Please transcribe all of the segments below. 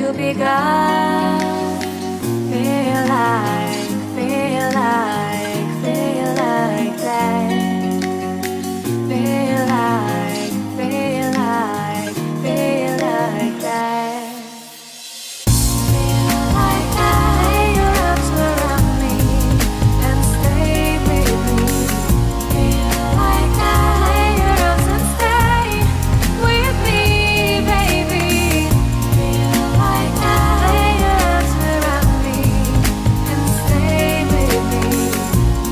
you begun. Feel like, feel like, feel like that. Feel like, feel like, feel like that. Feel like that. Lay your arms around me and stay with me. Feel like that. Lay your arms and stay with me, baby. Feel like that. Lay your arms around me and stay with me.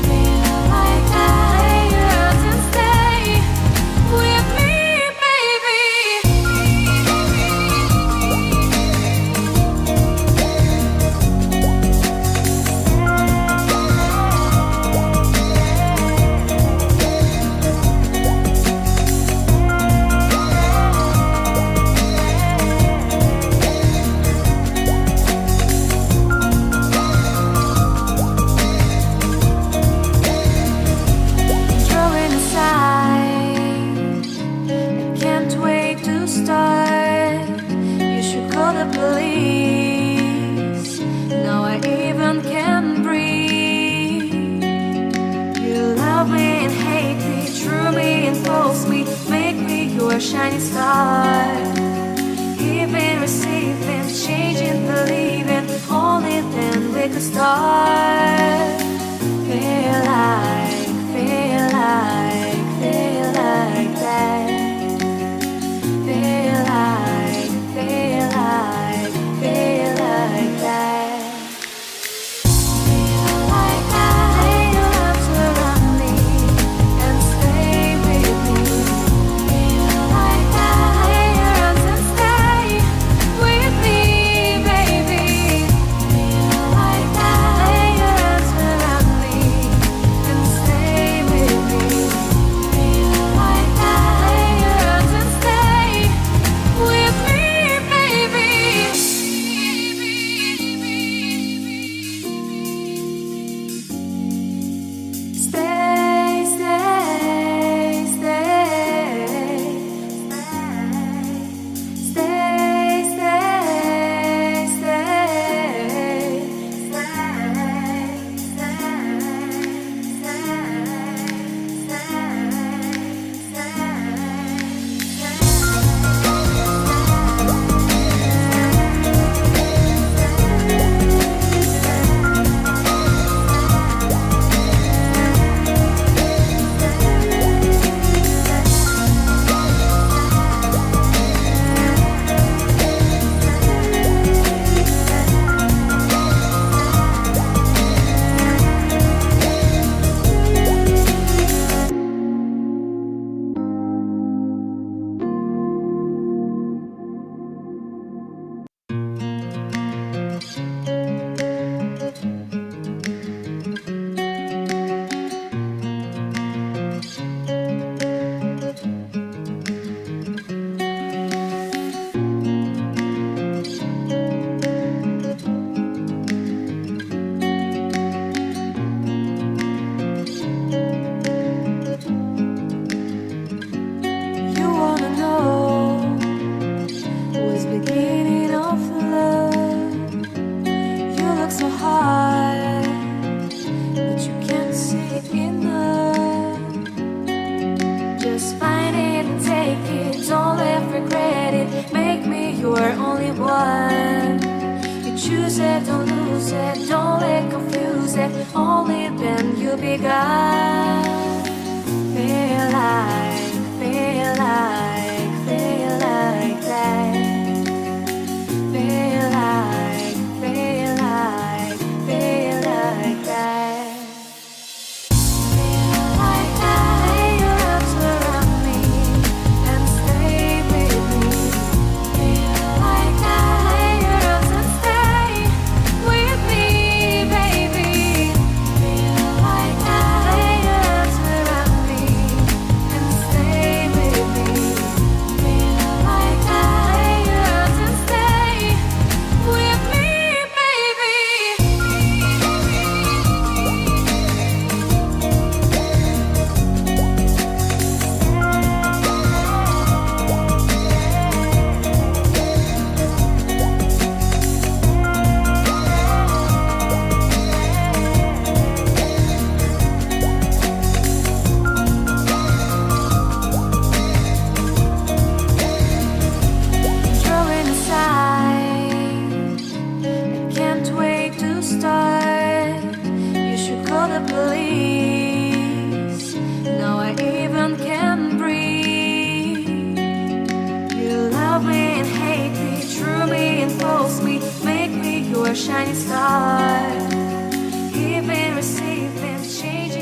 Feel like that. Lay your arms and stay with me, baby. Throwing aside, I can't wait to start. You should call the police. Now I even can breathe. You love me and hate me, true me and false me, make me your shining star. Giving, receiving, changing, believing, only then we could start. Feel like, feel like, feel like that. Feel like, feel like, feel like that. Feel like that. Lay your arms around me and stay with me. Feel like that. Lay your arms and stay with me, baby. Feel like that. Lay your arms around me and stay with me. Feel like that. Lay your arms and stay with me, baby. Stay, stay, stay, stay, You wanna know what's beginning of love? You look so hard, but you can't see enough. Just find it and take it, don't let regret it. Make me your only one. You choose it, don't lose it, don't let confuse it. Only then you begun. Feel like, feel like, feel like that. Feel like, feel like, feel like that. Feel like that. Lay your arms around me and stay with me. Feel like that. Lay your arms and stay with me, baby. Feel like that. Lay your arms around me and stay call the police. Now I even can't breathe. You love me and hate me, threw me and force me, make me your shining star. Giving, receiving, change.